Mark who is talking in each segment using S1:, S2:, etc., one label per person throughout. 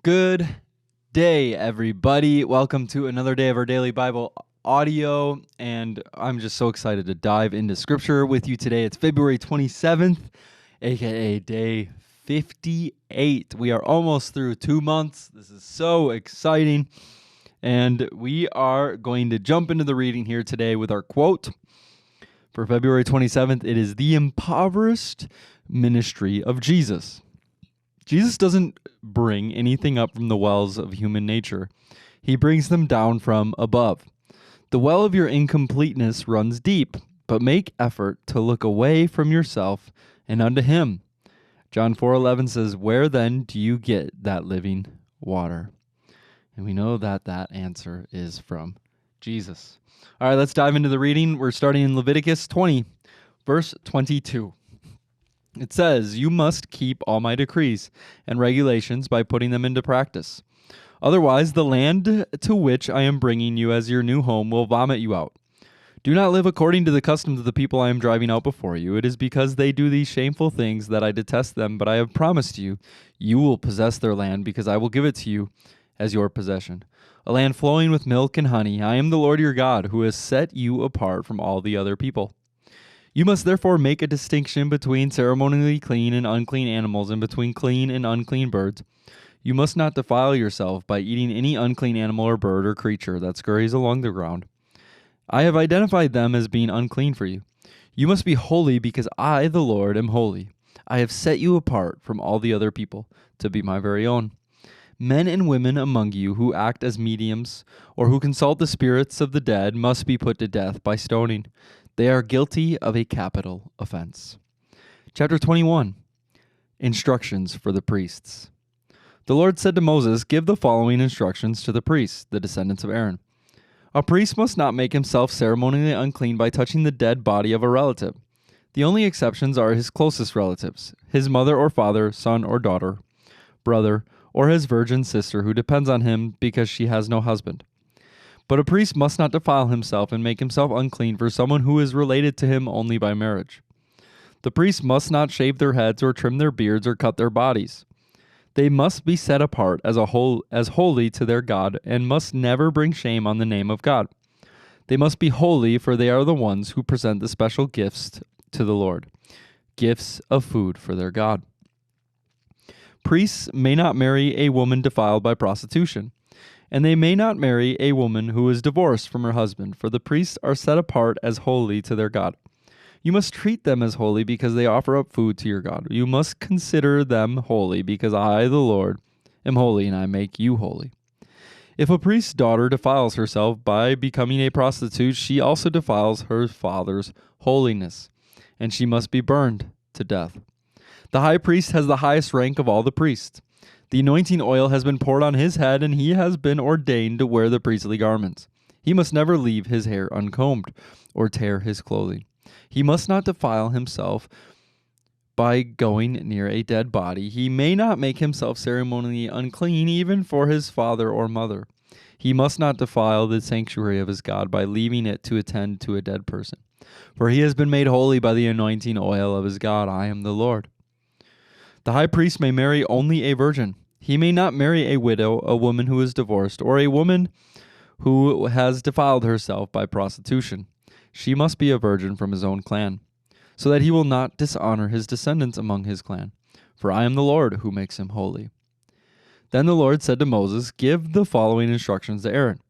S1: Good day, everybody. Welcome to another day of our daily Bible audio, and I'm just so excited to dive into Scripture with you today. It's February 27th, aka day 58. We are almost through 2 months. This is so exciting, and we are going to jump into the reading here today with our quote for February 27th. It is the impoverished ministry of Jesus. Jesus doesn't bring anything up from the wells of human nature. He brings them down from above. The well of your incompleteness runs deep, but make effort to look away from yourself and unto him. John 4:11 says, "Where then do you get that living water?" And we know that that answer is from Jesus. All right, let's dive into the reading. We're starting in Leviticus 20, verse 22. It says, "You must keep all my decrees and regulations by putting them into practice. Otherwise, the land to which I am bringing you as your new home will vomit you out. Do not live according to the customs of the people I am driving out before you. It is because they do these shameful things that I detest them, but I have promised you, you will possess their land because I will give it to you as your possession, a land flowing with milk and honey. I am the Lord your God, who has set you apart from all the other people. You must therefore make a distinction between ceremonially clean and unclean animals and between clean and unclean birds. You must not defile yourself by eating any unclean animal or bird or creature that scurries along the ground. I have identified them as being unclean for you. You must be holy because I, the Lord, am holy. I have set you apart from all the other people to be my very own. Men and women among you who act as mediums or who consult the spirits of the dead must be put to death by stoning. They are guilty of a capital offense." Chapter 21, Instructions for the Priests. The Lord said to Moses, "Give the following instructions to the priests, the descendants of Aaron. A priest must not make himself ceremonially unclean by touching the dead body of a relative. The only exceptions are his closest relatives, his mother or father, son or daughter, brother, or his virgin sister who depends on him because she has no husband. But a priest must not defile himself and make himself unclean for someone who is related to him only by marriage. The priests must not shave their heads or trim their beards or cut their bodies. They must be set apart as holy to their God and must never bring shame on the name of God. They must be holy, for they are the ones who present the special gifts to the Lord, gifts of food for their God. Priests may not marry a woman defiled by prostitution, and they may not marry a woman who is divorced from her husband, for the priests are set apart as holy to their God. You must treat them as holy because they offer up food to your God. You must consider them holy because I, the Lord, am holy and I make you holy. If a priest's daughter defiles herself by becoming a prostitute, she also defiles her father's holiness, and she must be burned to death. The high priest has the highest rank of all the priests. The anointing oil has been poured on his head, and he has been ordained to wear the priestly garments. He must never leave his hair uncombed or tear his clothing. He must not defile himself by going near a dead body. He may not make himself ceremonially unclean even for his father or mother. He must not defile the sanctuary of his God by leaving it to attend to a dead person. For he has been made holy by the anointing oil of his God. I am the Lord. The high priest may marry only a virgin. He may not marry a widow, a woman who is divorced, or a woman who has defiled herself by prostitution. She must be a virgin from his own clan, so that he will not dishonor his descendants among his clan. For I am the Lord who makes him holy. Then the Lord said to Moses, "Give the following instructions to Aaron.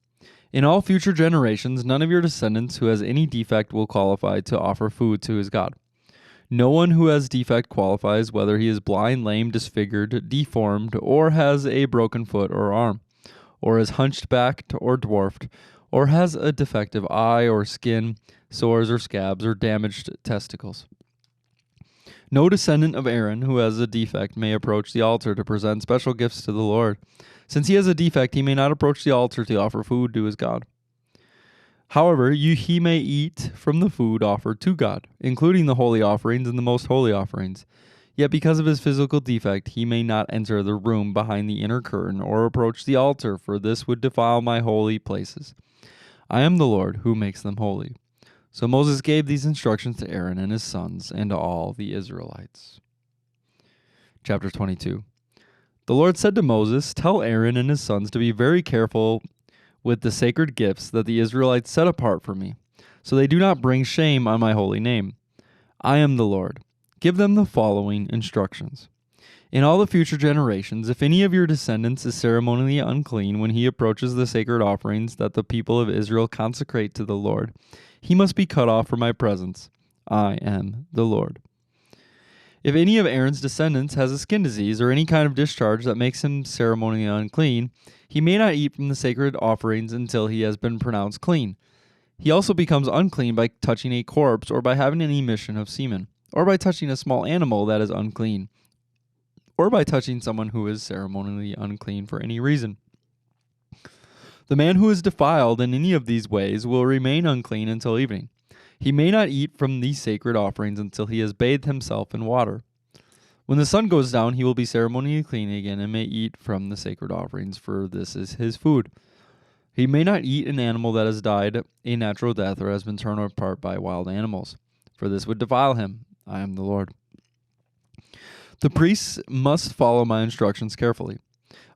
S1: In all future generations, none of your descendants who has any defect will qualify to offer food to his God. No one who has defect qualifies, whether he is blind, lame, disfigured, deformed, or has a broken foot or arm, or is hunchbacked or dwarfed, or has a defective eye or skin, sores or scabs, or damaged testicles. No descendant of Aaron who has a defect may approach the altar to present special gifts to the Lord. Since he has a defect, he may not approach the altar to offer food to his God. However, he may eat from the food offered to God, including the holy offerings and the most holy offerings. Yet because of his physical defect, he may not enter the room behind the inner curtain or approach the altar, for this would defile my holy places. I am the Lord who makes them holy." So Moses gave these instructions to Aaron and his sons and to all the Israelites. Chapter 22. The Lord said to Moses, "Tell Aaron and his sons to be very careful with the sacred gifts that the Israelites set apart for me, so they do not bring shame on my holy name. I am the Lord. Give them the following instructions. In all the future generations, if any of your descendants is ceremonially unclean when he approaches the sacred offerings that the people of Israel consecrate to the Lord, he must be cut off from my presence. I am the Lord. If any of Aaron's descendants has a skin disease or any kind of discharge that makes him ceremonially unclean, he may not eat from the sacred offerings until he has been pronounced clean. He also becomes unclean by touching a corpse or by having an emission of semen, or by touching a small animal that is unclean, or by touching someone who is ceremonially unclean for any reason. The man who is defiled in any of these ways will remain unclean until evening. He may not eat from these sacred offerings until he has bathed himself in water. When the sun goes down, he will be ceremonially clean again and may eat from the sacred offerings, for this is his food. He may not eat an animal that has died a natural death or has been torn apart by wild animals, for this would defile him. I am the Lord. The priests must follow my instructions carefully.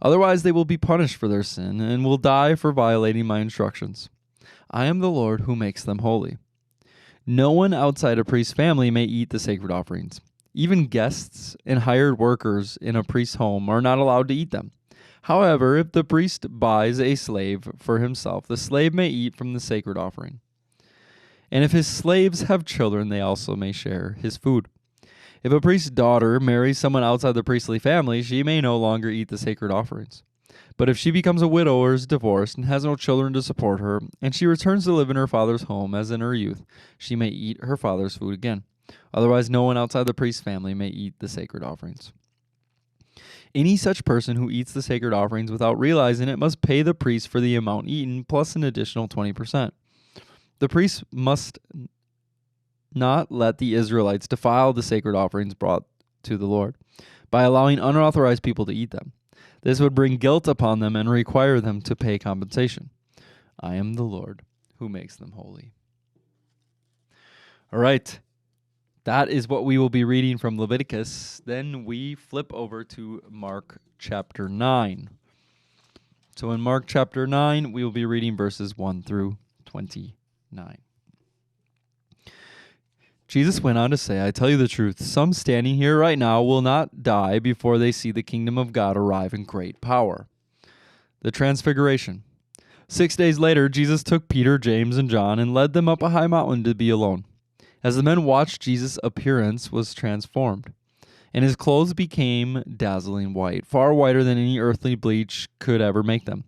S1: Otherwise, they will be punished for their sin and will die for violating my instructions. I am the Lord who makes them holy. No one outside a priest's family may eat the sacred offerings. Even guests and hired workers in a priest's home are not allowed to eat them. However, if the priest buys a slave for himself, the slave may eat from the sacred offering. And if his slaves have children, they also may share his food. If a priest's daughter marries someone outside the priestly family, she may no longer eat the sacred offerings. But if she becomes a widow or is divorced and has no children to support her, and she returns to live in her father's home as in her youth, she may eat her father's food again. Otherwise, no one outside the priest's family may eat the sacred offerings. Any such person who eats the sacred offerings without realizing it must pay the priest for the amount eaten plus an additional 20%. The priest must not let the Israelites defile the sacred offerings brought to the Lord by allowing unauthorized people to eat them. This would bring guilt upon them and require them to pay compensation. I am the Lord who makes them holy. All right. That is what we will be reading from Leviticus. Then we flip over to Mark chapter 9. So in Mark chapter 9, we will be reading verses 1 through 29. Jesus went on to say, I tell you the truth, some standing here right now will not die before they see the kingdom of God arrive in great power. The Transfiguration. 6 days later, Jesus took Peter, James, and John and led them up a high mountain to be alone. As the men watched, Jesus' appearance was transformed, and his clothes became dazzling white, far whiter than any earthly bleach could ever make them.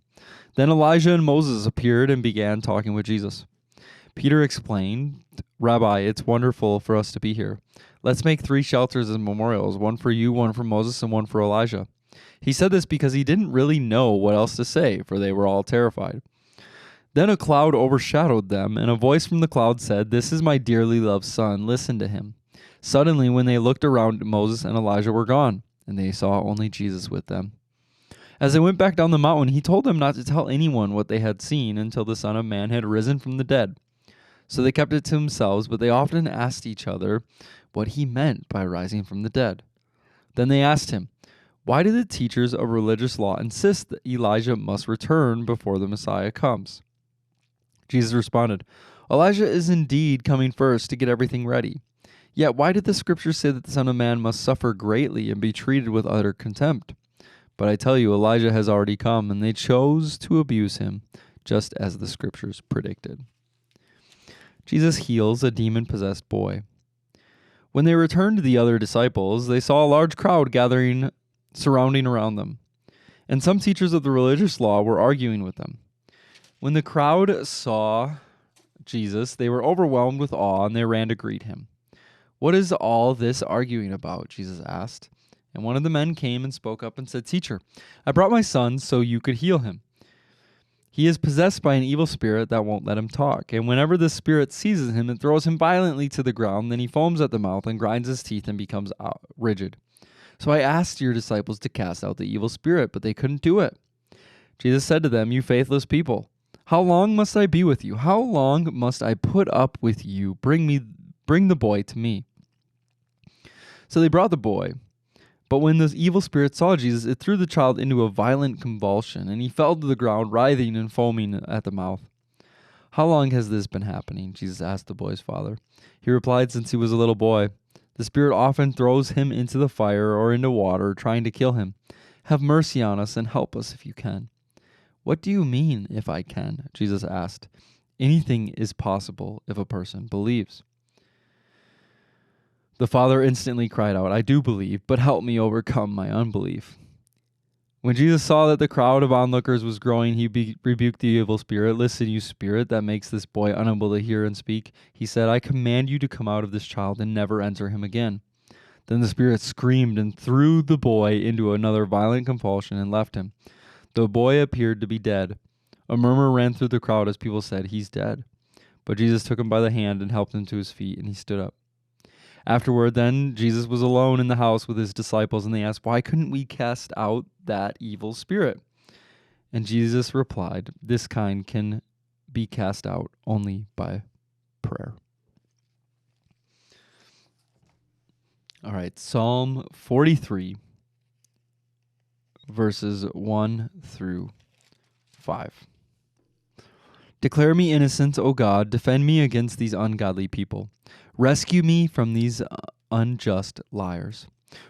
S1: Then Elijah and Moses appeared and began talking with Jesus. Peter explained, Rabbi, it's wonderful for us to be here. Let's make 3 shelters as memorials, one for you, one for Moses, and one for Elijah. He said this because he didn't really know what else to say, for they were all terrified. Then a cloud overshadowed them, and a voice from the cloud said, This is my dearly loved son, listen to him. Suddenly, when they looked around, Moses and Elijah were gone, and they saw only Jesus with them. As they went back down the mountain, he told them not to tell anyone what they had seen until the Son of Man had risen from the dead. So they kept it to themselves, but they often asked each other what he meant by rising from the dead. Then they asked him, Why do the teachers of religious law insist that Elijah must return before the Messiah comes? Jesus responded, Elijah is indeed coming first to get everything ready. Yet why did the scriptures say that the Son of Man must suffer greatly and be treated with utter contempt? But I tell you, Elijah has already come, and they chose to abuse him, just as the scriptures predicted. Jesus heals a demon-possessed boy. When they returned to the other disciples, they saw a large crowd surrounding around them, and some teachers of the religious law were arguing with them. When the crowd saw Jesus, they were overwhelmed with awe, and they ran to greet him. What is all this arguing about? Jesus asked. And one of the men came and spoke up and said, Teacher, I brought my son so you could heal him. He is possessed by an evil spirit that won't let him talk, and whenever the spirit seizes him, it throws him violently to the ground. Then he foams at the mouth and grinds his teeth and becomes rigid. So I asked your disciples to cast out the evil spirit, but they couldn't do it. Jesus said to them, You faithless people, how long must I be with you? How long must I put up with you? Bring the boy to me. So they brought the boy. But when the evil spirit saw Jesus, it threw the child into a violent convulsion, and he fell to the ground, writhing and foaming at the mouth. "How long has this been happening?" Jesus asked the boy's father. He replied, "Since he was a little boy. The spirit often throws him into the fire or into water, trying to kill him. Have mercy on us and help us if you can." "What do you mean, if I can?" Jesus asked. "Anything is possible if a person believes." The father instantly cried out, "I do believe, but help me overcome my unbelief." When Jesus saw that the crowd of onlookers was growing, he rebuked the evil spirit. "Listen, you spirit that makes this boy unable to hear and speak," he said, "I command you to come out of this child and never enter him again." Then the spirit screamed and threw the boy into another violent convulsion and left him. The boy appeared to be dead. A murmur ran through the crowd as people said, "He's dead." But Jesus took him by the hand and helped him to his feet, and he stood up. Afterward, then, Jesus was alone in the house with his disciples, and they asked, "Why couldn't we cast out that evil spirit?" And Jesus replied, "This kind can be cast out only by prayer." All right, Psalm 43, verses 1 through 5. Declare me innocent, O God. Defend me against these ungodly people. Rescue me from these unjust liars.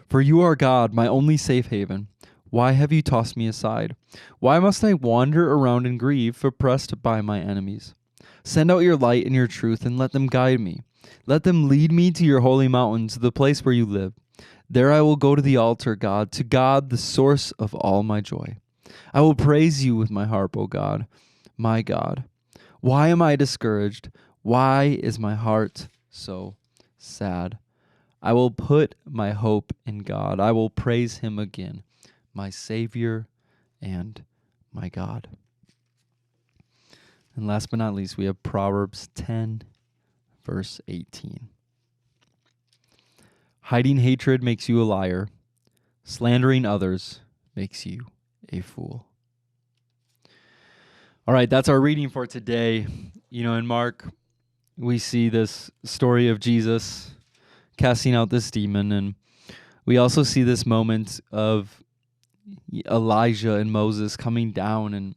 S1: For you are God, my only safe haven. Why have you tossed me aside? Why must I wander around and grieve, oppressed by my enemies? Send out your light and your truth, and let them guide me. Let them lead me to your holy mountain, to the place where you live. There I will go to the altar, God, to God, the source of all my joy. I will praise you with my harp, O God, my God. Why am I discouraged? Why is my heart so sad? I will put my hope in God. I will praise him again, my Savior and my God. And last but not least, we have Proverbs 10, verse 18. Hiding hatred makes you a liar. Slandering others makes you a fool. All right, that's our reading for today. In Mark, we see this story of Jesus casting out this demon, and we also see this moment of Elijah and Moses coming down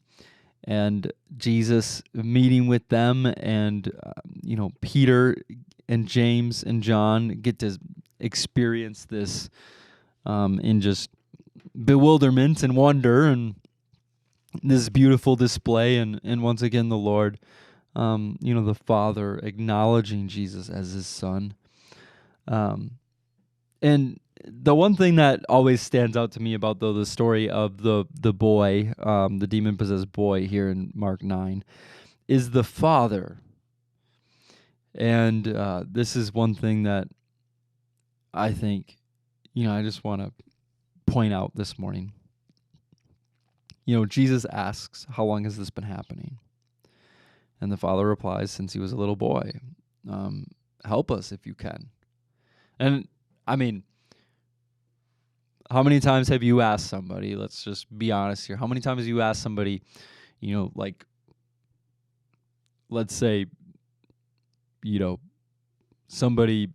S1: and Jesus meeting with them, and Peter and James and John get to experience this in just bewilderment and wonder, and this beautiful display, and once again the Lord, the Father acknowledging Jesus as his son. And the one thing that always stands out to me about the story of the boy, the demon-possessed boy here in Mark 9, is the Father. And this is one thing that I think, I just want to point out this morning. Jesus asks, "How long has this been happening?" And the Father replies, "Since he was a little boy. Help us if you can." And I mean, how many times have you asked somebody, let's just be honest here, how many times have you asked somebody, like, let's say, somebody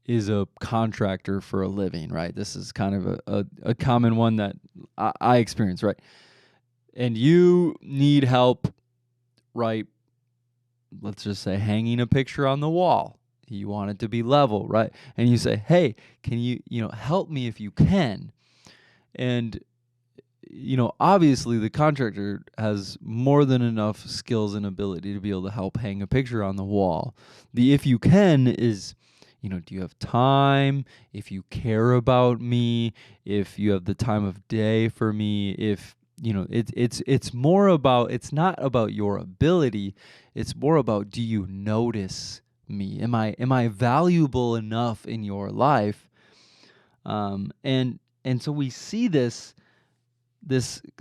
S1: is a contractor for a living, right? This is kind of a common one that I experience, right? And you need help, right? Let's just say hanging a picture on the wall. You want it to be level, right? And you say, "Hey, can you, help me if you can?" And, obviously the contractor has more than enough skills and ability to be able to help hang a picture on the wall. The "if you can" is, do you have time? If you care about me, if you have the time of day for me, if, it's more about, it's not about your ability. It's more about, do you notice me? Am I valuable enough in your life? And so we see this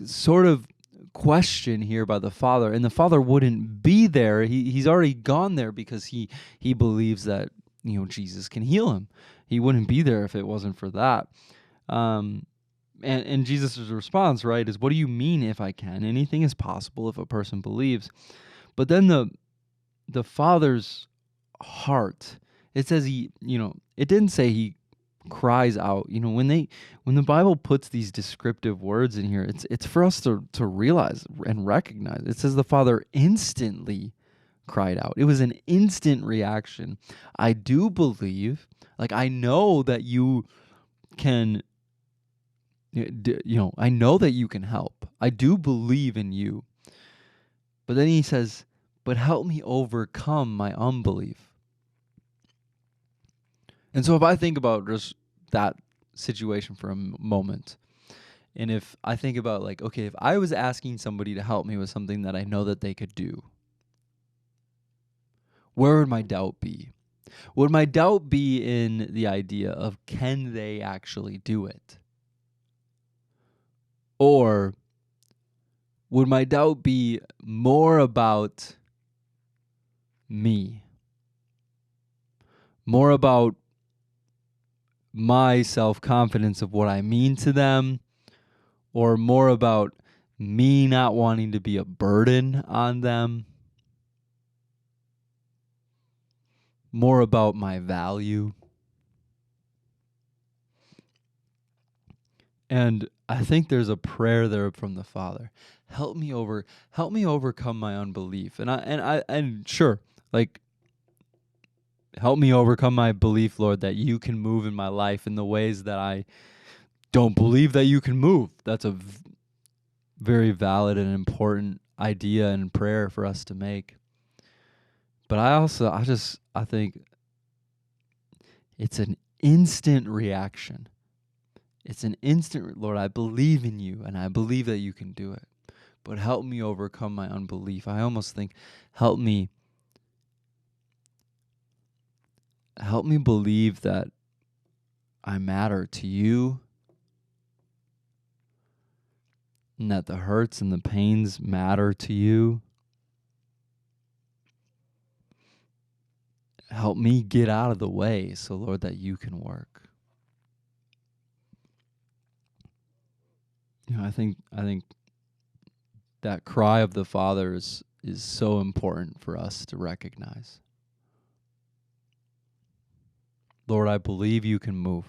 S1: sort of question here by the Father, and the Father wouldn't be there. He's already gone there because he believes that Jesus can heal him. He wouldn't be there if it wasn't for that. And Jesus' response, right, is, "What do you mean if I can? Anything is possible if a person believes." But then the Father's heart, it says it didn't say he cries out. When the Bible puts these descriptive words in here, it's for us to realize and recognize. It says the Father instantly cried out. It was an instant reaction. I do believe, I know that you can, I know that you can help. I do believe in you. But then he says, but help me overcome my unbelief. And so if I think about just that situation for a moment, and if I think about okay, if I was asking somebody to help me with something that I know that they could do, where would my doubt be? Would my doubt be in the idea of can they actually do it? Or would my doubt be more about me? More about my self-confidence of what I mean to them, or more about me not wanting to be a burden on them, more about my value. And I think there's a prayer there from the Father. Help me overcome my unbelief. And sure, help me overcome my belief, Lord, that you can move in my life in the ways that I don't believe that you can move. That's a very valid and important idea and prayer for us to make. But I think it's an instant reaction. It's an instant, Lord, I believe in you and I believe that you can do it. But help me overcome my unbelief. I almost think, help me believe that I matter to you, and that the hurts and the pains matter to you. Help me get out of the way so, Lord, that you can work. I think that cry of the Father is so important for us to recognize. Lord, I believe you can move.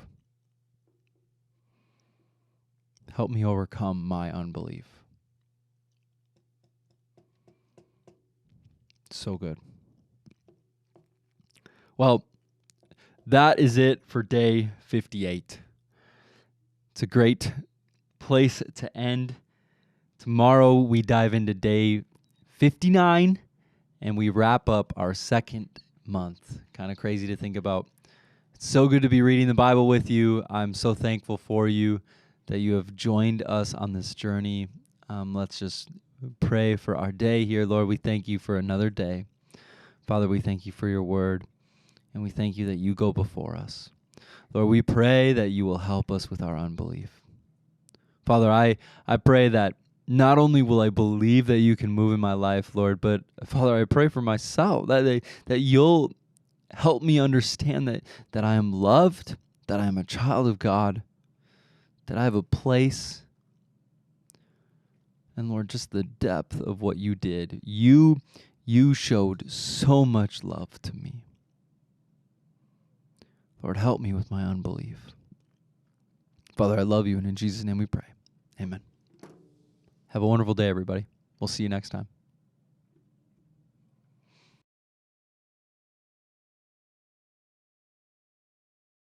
S1: Help me overcome my unbelief. So good. Well, that is it for day 58. It's a great place to end. Tomorrow we dive into day 59 and we wrap up our second month. Kind of crazy to think about. It's so good to be reading the Bible with you. I'm so thankful for you that you have joined us on this journey. Let's just pray for our day here. Lord, we thank you for another day. Father, we thank you for your word, and we thank you that you go before us. Lord, we pray that you will help us with our unbelief. Father, I pray that not only will I believe that you can move in my life, Lord, but Father, I pray for myself that you'll help me understand that I am loved, that I am a child of God, that I have a place. And Lord, just the depth of what you did. You showed so much love to me. Lord, help me with my unbelief. Father, I love you, and in Jesus' name we pray. Amen. Have a wonderful day, everybody. We'll see you next time.